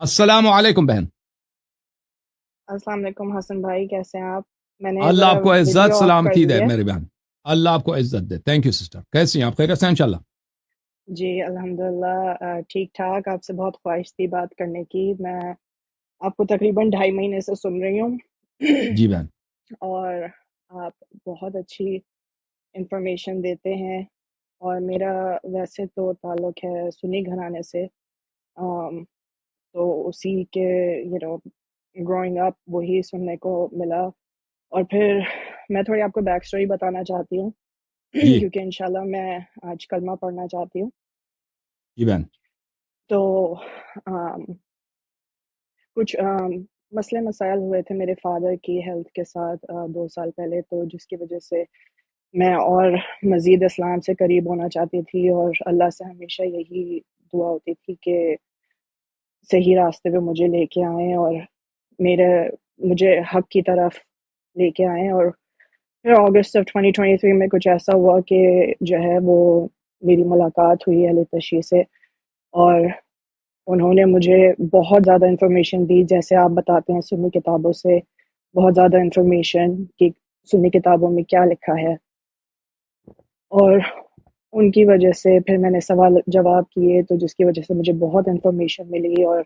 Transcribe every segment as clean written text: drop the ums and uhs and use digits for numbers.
السلام علیکم بہن. السلام علیکم حسن بھائی، کیسے ہیں آپ؟ میں نے اللہ ذرا آپ کو عزت ویڈیو آف کر سلامتی دی دے ہے۔ میری بہن. اللہ آپ کو عزت دے. Thank you sister. کیسی ہیں آپ؟ خیریت سے ہیں انشاءاللہ؟ جی الحمدللہ ٹھیک ٹھاک۔ آپ سے بہت خواہش تھی بات کرنے کی۔ میں آپ کو تقریباً 2.5 مہینے سے سن رہی ہوں جی بہن. اور آپ بہت اچھی انفارمیشن دیتے ہیں، اور میرا ویسے تو تعلق ہے سنی گھرانے سے، تو اسی کے گروئنگ اپ وہی سننے کو ملا۔ اور پھر میں تھوڑی آپ کو بیک سٹوری بتانا چاہتی ہوں جی کیونکہ انشاءاللہ میں آج کلمہ پڑھنا چاہتی ہوں۔ جی بہن. تو کچھ مسئلے مسائل ہوئے تھے میرے فادر کی ہیلتھ کے ساتھ 2 سال پہلے، تو جس کی وجہ سے میں اور مزید اسلام سے قریب ہونا چاہتی تھی، اور اللہ سے ہمیشہ یہی دعا ہوتی تھی کہ صحیح راستے پہ مجھے لے کے آئیں اور مجھے حق کی طرف لے کے آئیں۔ اور پھر اگست 2023 میں کچھ ایسا ہوا کہ جو ہے وہ میری ملاقات ہوئی اہل تشیع سے، اور انہوں نے مجھے بہت زیادہ انفارمیشن دی، جیسے آپ بتاتے ہیں سنی کتابوں سے بہت زیادہ انفارمیشن کہ سنی کتابوں میں کیا لکھا ہے، اور ان کی وجہ سے پھر میں نے سوال جواب کیے، تو جس کی وجہ سے مجھے بہت انفارمیشن ملی، اور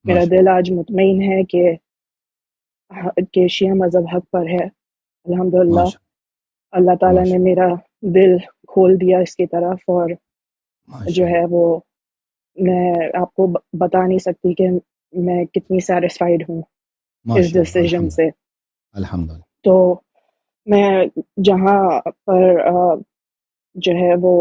میرا ماشاء دل آج مطمئن ہے کہ شیعہ مذہب حق پر ہے الحمدللہ۔ ماشاء اللہ تعالیٰ نے ماشاء میرا دل کھول دیا اس کی طرف، اور جو ماشاء ہے وہ میں آپ کو بتا نہیں سکتی کہ میں کتنی سیٹسفائیڈ ہوں اس ماشاء اللہ. ڈیسیجن سے۔ الحمدللہ. تو میں جہاں پر جو ہے وہ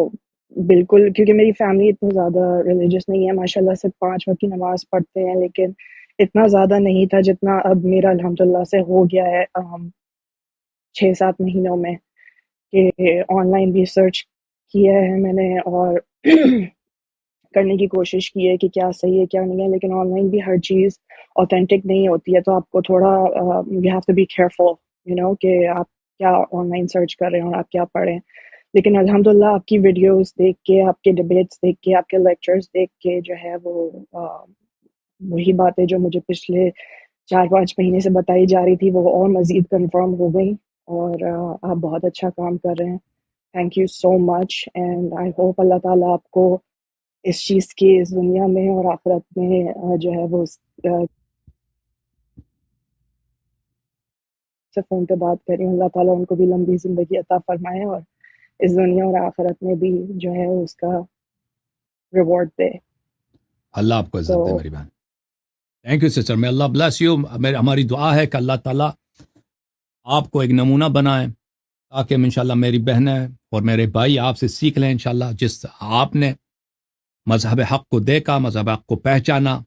بالکل، کیونکہ میری فیملی اتنی زیادہ ریلیجس نہیں ہے، ماشاءاللہ سے 5 وقت کی نماز پڑھتے ہیں، لیکن اتنا زیادہ نہیں تھا جتنا اب میرا الحمدللہ سے ہو گیا ہے 6-7 مہینوں میں، کہ آن لائن بھی سرچ کیا ہے میں نے اور کرنے کی کوشش کی ہے کہ کیا صحیح ہے کیا نہیں ہے، لیکن آن لائن بھی ہر چیز اوتھینٹک نہیں ہوتی ہے، تو آپ کو تھوڑا you have to be careful کہ آپ کیا آن لائن سرچ کر رہے ہیں اور آپ کیا پڑھیں۔ لیکن الحمدللہ آپ کی ویڈیوز دیکھ کے، آپ کے ڈبیٹس دیکھ کے، آپ کے لیکچرز دیکھ کے جو ہے وہ وہی باتیں جو مجھے پچھلے 4-5 مہینے سے بتائی جا رہی تھی وہ اور مزید کنفرم ہو گئی، اور آپ بہت اچھا کام کر رہے ہیں۔ Thank you so much, and I hope اللہ تعالیٰ آپ کو اس چیز کی اس دنیا میں اور آخرت میں جو ہے وہ سے فون پہ بات کر رہی ہوں، اللہ تعالیٰ ان کو بھی لمبی زندگی عطا فرمائے، اور اس دنیا اور آخرت میں بھی جو ہے اس کا ریوارڈ دے۔ اللہ آپ کو تو عزت دے میری بہن. Thank you sister. میں اللہ بلیس یو. ہماری دعا ہے کہ اللہ تعالیٰ آپ کو ایک نمونہ بنائے، تاکہ انشاءاللہ میری بہنیں اور میرے بھائی آپ سے سیکھ لیں انشاءاللہ، جس آپ نے مذہب حق کو دیکھا، مذہب حق کو پہچانا،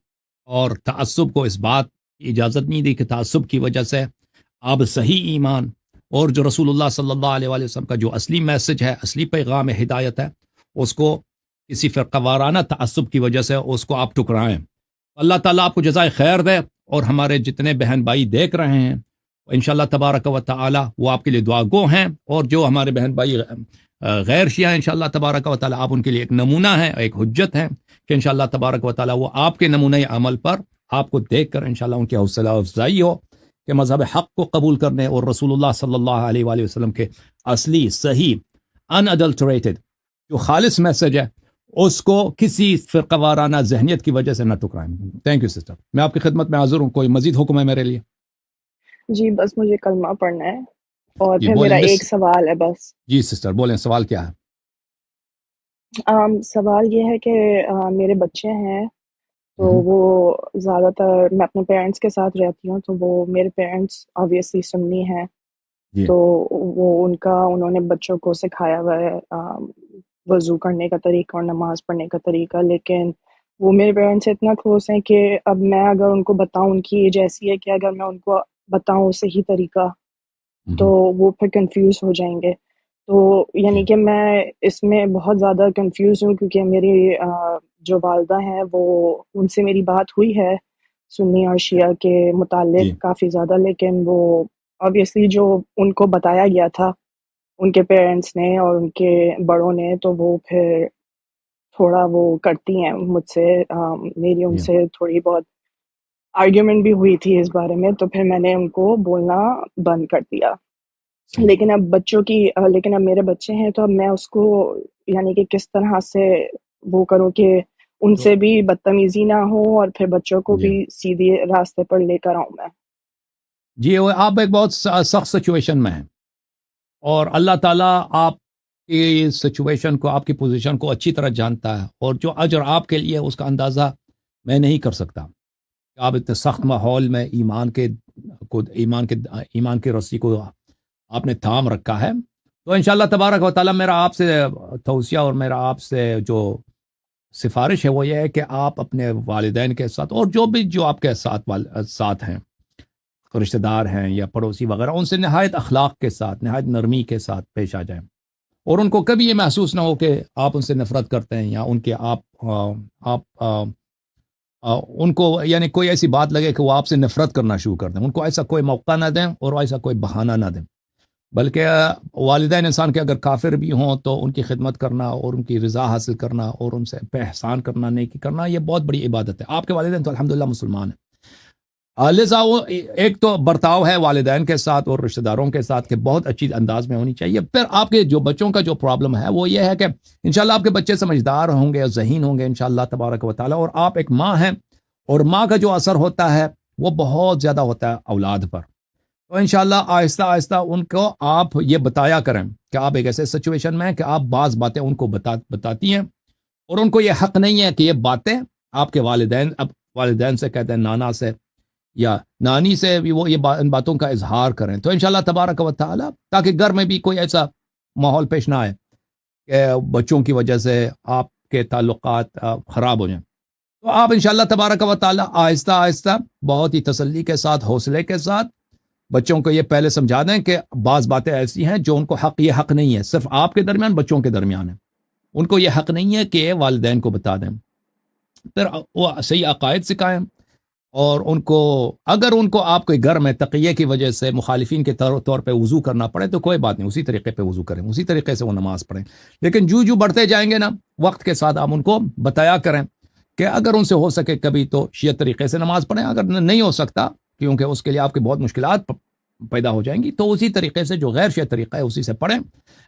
اور تعصب کو اس بات کی اجازت نہیں دی کہ تعصب کی وجہ سے آپ صحیح ایمان اور جو رسول اللہ صلی اللہ علیہ وآلہ وسلم کا جو اصلی میسج ہے، اصلی پیغام ہدایت ہے، اس کو کسی فرقہ وارانہ تعصب کی وجہ سے اس کو آپ ٹکرائیں۔ اللہ تعالیٰ آپ کو جزائے خیر دے، اور ہمارے جتنے بہن بھائی دیکھ رہے ہیں انشاءاللہ تبارک و تعالی وہ آپ کے لیے دعا گو ہیں، اور جو ہمارے بہن بھائی غیر شیعہ انشاءاللہ تبارک و تعالی آپ ان کے لیے ایک نمونہ ہے، ایک حجت ہے کہ انشاءاللہ تبارک و تعالی وہ آپ کے نمونہ عمل پر آپ کو دیکھ کر انشاءاللہ ان کی حوصلہ افزائی ہو کہ مذہب حق کو قبول کرنے اور رسول اللہ صلی اللہ علیہ وآلہ وسلم کے اصلی صحیح انڈلٹریٹڈ جو خالص میسج ہے اس کو کسی فرقہ وارانہ ذہنیت کی وجہ سے نہ ٹکرائیں۔ Thank you sister. میں آپ کی خدمت میں حاضر ہوں. کوئی مزید حکم ہے میرے لیے؟ جی بس مجھے کلمہ پڑھنا ہے، اور جی پھر بولیں. میرا بس ایک سوال ہے بس۔ جی سسٹر بولیں، سوال کیا ہے؟ سوال یہ ہے کہ میرے بچے ہیں، تو ہوں، وہ زیادہ تر میں اپنے پیرنٹس کے ساتھ رہتی ہوں، تو وہ میرے پیرنٹس آبویسلی سنی ہیں، جی تو وہ انہوں نے بچوں کو سکھایا ہوا ہے وضو کرنے کا طریقہ اور نماز پڑھنے کا طریقہ، لیکن وہ میرے پیرنٹس سے اتنا کلوز ہیں کہ اب میں اگر ان کو بتاؤں، ان کی ایج ایسی ہے کہ اگر میں ان کو بتاؤں صحیح طریقہ تو ہوں، وہ پھر کنفیوز ہو جائیں گے۔ تو جی یعنی کہ میں اس میں بہت زیادہ کنفیوز ہوں، کیونکہ میری جو والدہ ہیں وہ ان سے میری بات ہوئی ہے سنی اور شیعہ کے جی متعلق کافی زیادہ، لیکن وہ obviously جو ان کو بتایا گیا تھا ان کے پیرنٹس نے اور ان کے بڑوں نے، تو وہ پھر تھوڑا وہ کرتی ہیں مجھ سے، میری ان جی سے تھوڑی بہت آرگیومنٹ بھی ہوئی تھی اس بارے میں، تو پھر میں نے ان کو بولنا بند کر دیا. صحیح. لیکن اب میرے بچے ہیں، تو اب میں اس کو یعنی کہ کس طرح سے وہ کروں کہ ان تو سے بھی بدتمیزی نہ ہو اور پھر بچوں کو جی بھی سیدھے راستے پر لے کر آؤں میں. جی آپ ایک بہت سخت سچویشن میں ہیں، اور اللہ تعالیٰ آپ کی سچویشن کو، آپ کی پوزیشن کو اچھی طرح جانتا ہے، اور جو اجر آپ کے لیے اس کا اندازہ میں نہیں کر سکتا. آپ اتنے سخت ماحول میں ایمان کے رسی کو آپ نے تھام رکھا ہے. تو انشاءاللہ تبارک و تعالیٰ میرا آپ سے توصیہ اور میرا آپ سے جو سفارش ہے وہ یہ ہے کہ آپ اپنے والدین کے ساتھ، اور جو آپ کے ساتھ ہیں، رشتہ دار ہیں یا پڑوسی وغیرہ، ان سے نہایت اخلاق کے ساتھ، نہایت نرمی کے ساتھ پیش آ جائیں، اور ان کو کبھی یہ محسوس نہ ہو کہ آپ ان سے نفرت کرتے ہیں، یا ان کے ان کو یعنی کوئی ایسی بات لگے کہ وہ آپ سے نفرت کرنا شروع کر دیں. ان کو ایسا کوئی موقع نہ دیں اور ایسا کوئی بہانہ نہ دیں. بلکہ والدین انسان کے اگر کافر بھی ہوں تو ان کی خدمت کرنا اور ان کی رضا حاصل کرنا اور ان سے پہ احسان کرنا، نیکی کرنا، یہ بہت بڑی عبادت ہے. آپ کے والدین تو الحمدللہ مسلمان ہیں. لہٰذا وہ ایک تو برتاؤ ہے والدین کے ساتھ اور رشتہ داروں کے ساتھ کہ بہت اچھی انداز میں ہونی چاہیے. پھر آپ کے جو بچوں کا جو پرابلم ہے وہ یہ ہے کہ انشاءاللہ آپ کے بچے سمجھدار ہوں گے اور ذہین ہوں گے انشاءاللہ تبارک و تعالیٰ، اور آپ ایک ماں ہیں، اور ماں کا جو اثر ہوتا ہے وہ بہت زیادہ ہوتا ہے اولاد پر. تو انشاءاللہ آہستہ آہستہ ان کو آپ یہ بتایا کریں کہ آپ ایک ایسے سچویشن میں ہیں کہ آپ بعض باتیں ان کو بتاتی ہیں، اور ان کو یہ حق نہیں ہے کہ یہ باتیں آپ کے والدین سے کہتے ہیں، نانا سے یا نانی سے بھی وہ ان باتوں کا اظہار کریں. تو انشاءاللہ تبارک و تعالی تاکہ گھر میں بھی کوئی ایسا ماحول پیش نہ آئے کہ بچوں کی وجہ سے آپ کے تعلقات خراب ہو جائیں. تو آپ انشاءاللہ تبارک و تعالی آہستہ آہستہ بہت ہی تسلی کے ساتھ، حوصلے کے ساتھ بچوں کو یہ پہلے سمجھا دیں کہ بعض باتیں ایسی ہیں جو ان کو یہ حق نہیں ہے، صرف آپ کے درمیان، بچوں کے درمیان ہے. ان کو یہ حق نہیں ہے کہ والدین کو بتا دیں. پھر وہ صحیح عقائد سکھائیں، اور ان کو اگر ان کو آپ کے گھر میں تقیے کی وجہ سے مخالفین کے طور پہ وضو کرنا پڑے تو کوئی بات نہیں، اسی طریقے پہ وضو کریں، اسی طریقے سے وہ نماز پڑھیں. لیکن جو بڑھتے جائیں گے نا وقت کے ساتھ، آپ ان کو بتایا کریں کہ اگر ان سے ہو سکے کبھی تو شیعہ طریقے سے نماز پڑھیں، اگر نہیں ہو سکتا کیونکہ اس کے لیے آپ کی بہت مشکلات پیدا ہو جائیں گی، تو اسی طریقے سے جو غیر شیعہ طریقہ ہے اسی سے پڑھیں.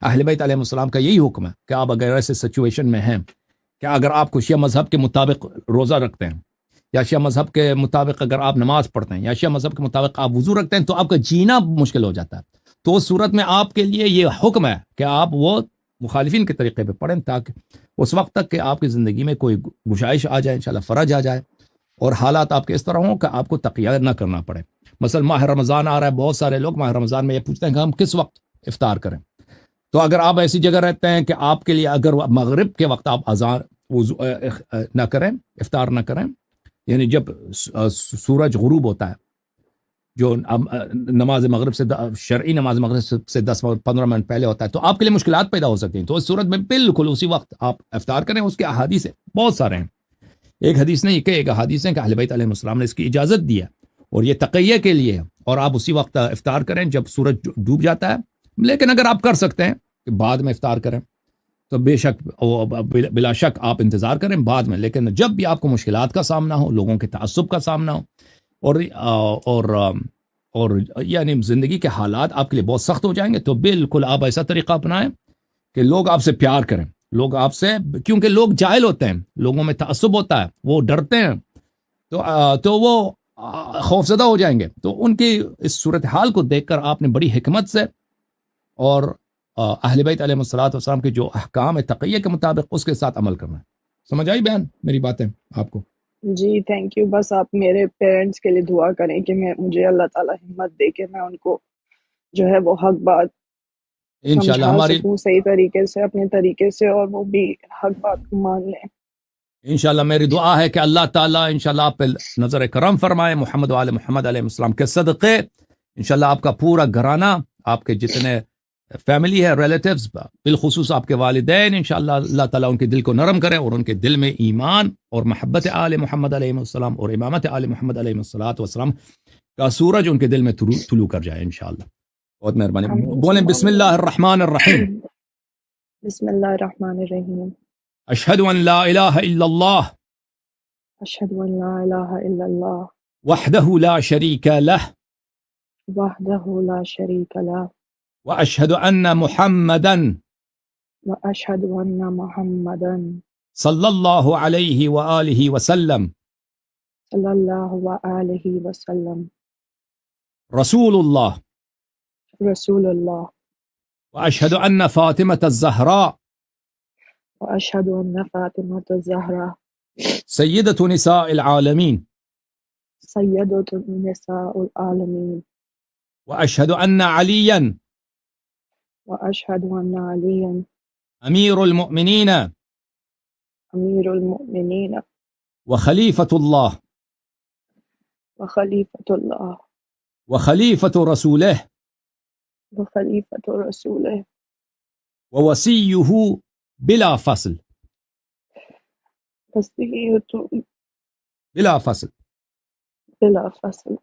اہل بیت علیہ السلام کا یہی حکم ہے کہ آپ اگر ایسے سچویشن میں ہیں کہ اگر آپ کو شیعہ مذہب کے مطابق روزہ رکھتے ہیں، یا شیعہ مذہب کے مطابق اگر آپ نماز پڑھتے ہیں، یا شیعہ مذہب کے مطابق آپ وضو رکھتے ہیں، تو آپ کا جینا مشکل ہو جاتا ہے. تو اس صورت میں آپ کے لیے یہ حکم ہے کہ آپ وہ مخالفین کے طریقے پہ پڑھیں، تاکہ اس وقت تک کہ آپ کی زندگی میں کوئی گشائش آ جائے، انشاءاللہ فرج آ جائے، اور حالات آپ کے اس طرح ہوں کہ آپ کو تقیہ نہ کرنا پڑے. مثلا ماہ رمضان آ رہا ہے، بہت سارے لوگ ماہ رمضان میں یہ پوچھتے ہیں کہ ہم کس وقت افطار کریں. تو اگر آپ ایسی جگہ رہتے ہیں کہ آپ کے لیے اگر مغرب کے وقت آپ اذان نہ کریں، افطار نہ کریں، یعنی جب سورج غروب ہوتا ہے، جو نماز مغرب سے شرعی نماز مغرب سے 10-15 منٹ پہلے ہوتا ہے، تو آپ کے لیے مشکلات پیدا ہو سکتی ہیں. تو اس صورت میں بالکل اسی وقت آپ افطار کریں. اس کے احادیث بہت سارے ہیں، ایک حدیث نہیں کہ ایک احادیث ہیں کہ اہل بیت علیہ السلام نے اس کی اجازت دی ہے، اور یہ تقیہ کے لیے ہے، اور آپ اسی وقت افطار کریں جب سورج ڈوب جاتا ہے. لیکن اگر آپ کر سکتے ہیں کہ بعد میں افطار کریں تو بے شک بلا شک آپ انتظار کریں بعد میں. لیکن جب بھی آپ کو مشکلات کا سامنا ہو، لوگوں کے تعصب کا سامنا ہو، اور یعنی زندگی کے حالات آپ کے لیے بہت سخت ہو جائیں گے، تو بالکل آپ ایسا طریقہ اپنائیں کہ لوگ آپ سے پیار کریں. لوگ آپ سے، کیونکہ لوگ جاہل ہوتے ہیں، لوگوں میں تعصب ہوتا ہے، وہ ڈرتے ہیں، تو وہ خوفزدہ ہو جائیں گے. تو ان کی اس صورتحال کو دیکھ کر آپ نے بڑی حکمت سے اور اہل بیت علیہ السلام کے جو احکام تقیہ کے مطابق اس کے ساتھ عمل کرنا ہے. سمجھ آئی بہن میری باتیں آپ کو؟ جی تھینک یو. بس آپ میرے پیرنٹس کے لیے دعا کریں کہ مجھے اللہ تعالیٰ ہمت دے کہ میں ان کو جو ہے وہ حق بات انشاءاللہ سمجھا ہماری سکوں صحیح طریقے سے، اپنے طریقے سے، اور وہ بھی حق بات کو مان لیں. انشاءاللہ میری دعا ہے کہ اللہ تعالیٰ انشاءاللہ آپ پہ نظر کرم فرمائے، محمد و آل محمد علیہ السلام کے صدقے. انشاءاللہ آپ کا پورا گھرانہ، آپ کے جتنے فیملی ہے، ریلیٹیوز، بالخصوص آپ کے والدین، انشاءاللہ اللہ تعالیٰ ان کے دل کو نرم کرے، اور ان کے دل میں ایمان اور محبت آل محمد علیہ السلام اور امامت آل محمد علیہ السلام کا سورج ان کے دل میں طلوع کر جائے انشاءاللہ. بہت مہربانی. آمین بولیں ثم بسم اللہ الرحمن الرحیم. بسم اللہ الرحمن الرحیم. اشہد ان لا الہ الا اللہ اشہد ان لا الہ الا اللہ وحده لا شريك له وحده لا شريك له وأشهد أن محمدا وأشهد أن محمدا صلى الله عليه وآله وسلم صلى الله عليه وسلم رسول الله. رسول الله. وأشهد أن فاطمة الزهراء وأشهد أن فاطمة الزهراء سيدة نساء العالمين. سيدة نساء العالمين. وأشهد أن عليا وأشهد أن عليا أمير المؤمنين أمير المؤمنين وخليفة الله وخليفة الله وخليفة رسوله وخليفة رسوله ووصيه بلا فصل. وصية بلا فصل. بلا فصل.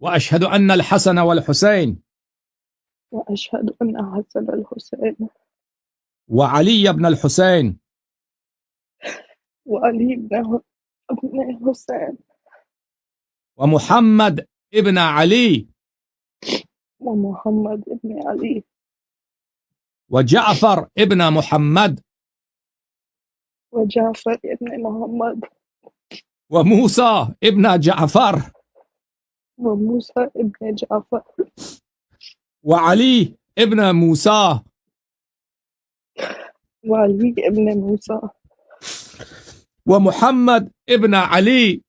وأشهد أن الحسن والحسين وأشهد أن حسن الحسين وعلي بن الحسين وعلي بن الحسين ومحمد ابن علي ومحمد بن علي وجعفر ابن محمد وجعفر بن محمد وموسى ابن جعفر وموسى بن جعفر وعلي ابن موسى وعلي بن موسى ومحمد ابن علي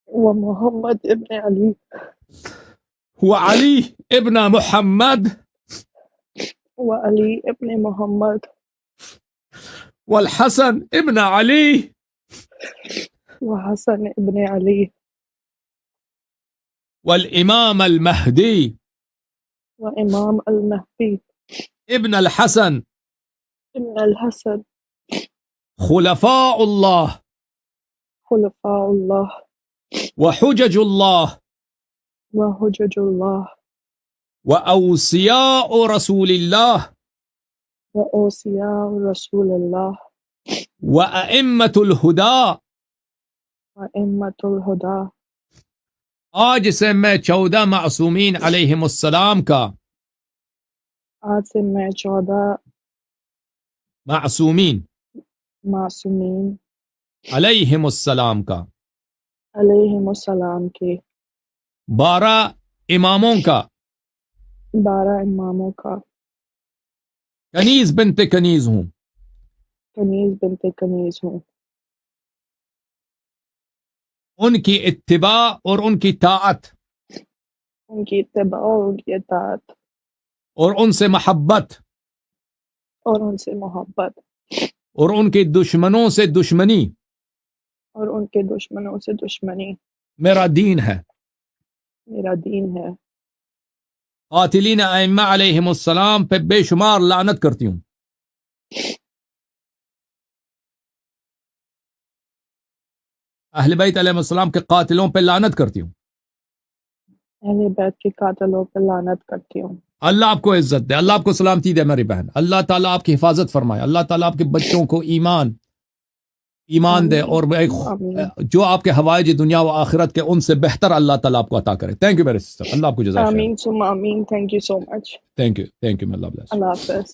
ومحمد بن علي وعلي ابن محمد وعلي بن محمد والحسن ابن علي وحسن بن علي والإمام المهدي وإمام المهدي ابن الحسن ابن الحسن خلفاء الله خلفاء الله وحجج الله وحجج الله وأوصياء رسول الله وأوصياء رسول الله وأئمة الهدى. وأئمة الهدى. آج سے میں 14 معصومین علیہم السلام کا آج سے میں 14 معصومین معصومین علیہم السلام کا علیہم السلام کے 12 اماموں کا 12 اماموں کا کنیز بنت کنیز ہوں. کنیز بنت کنیز ہوں. ان کی اتباع اور ان کی طاعت ان کی اتباع اور ان کی اطاعت اور ان سے محبت اور ان سے محبت اور ان کے دشمنوں سے دشمنی اور ان کے دشمنوں سے دشمنی میرا دین ہے. میرا دین ہے. قاتلین ائمہ علیہم السلام پہ بے شمار لعنت کرتی ہوں. اہل بیت علیہ السلام کے قاتلوں پہ لعنت کرتی ہوں. اہل بیت کے قاتلوں پہ لعنت کرتی ہوں. اللہ آپ کو عزت دے، اللہ آپ کو سلامتی دے میری بہن. اللہ تعالیٰ آپ کی حفاظت فرمائے. اللہ تعالیٰ آپ کے بچوں کو ایمان دے اور جو آپ کے حوائج دنیا و آخرت کے ان سے بہتر اللہ تعالیٰ آپ کو عطا کرے. تھینک یو میرے سسٹر. اللہ آپ کو جزائے خیر. آمین ثم آمین. Thank you so much. Thank you. اللہ بلیس. اللہ حافظ.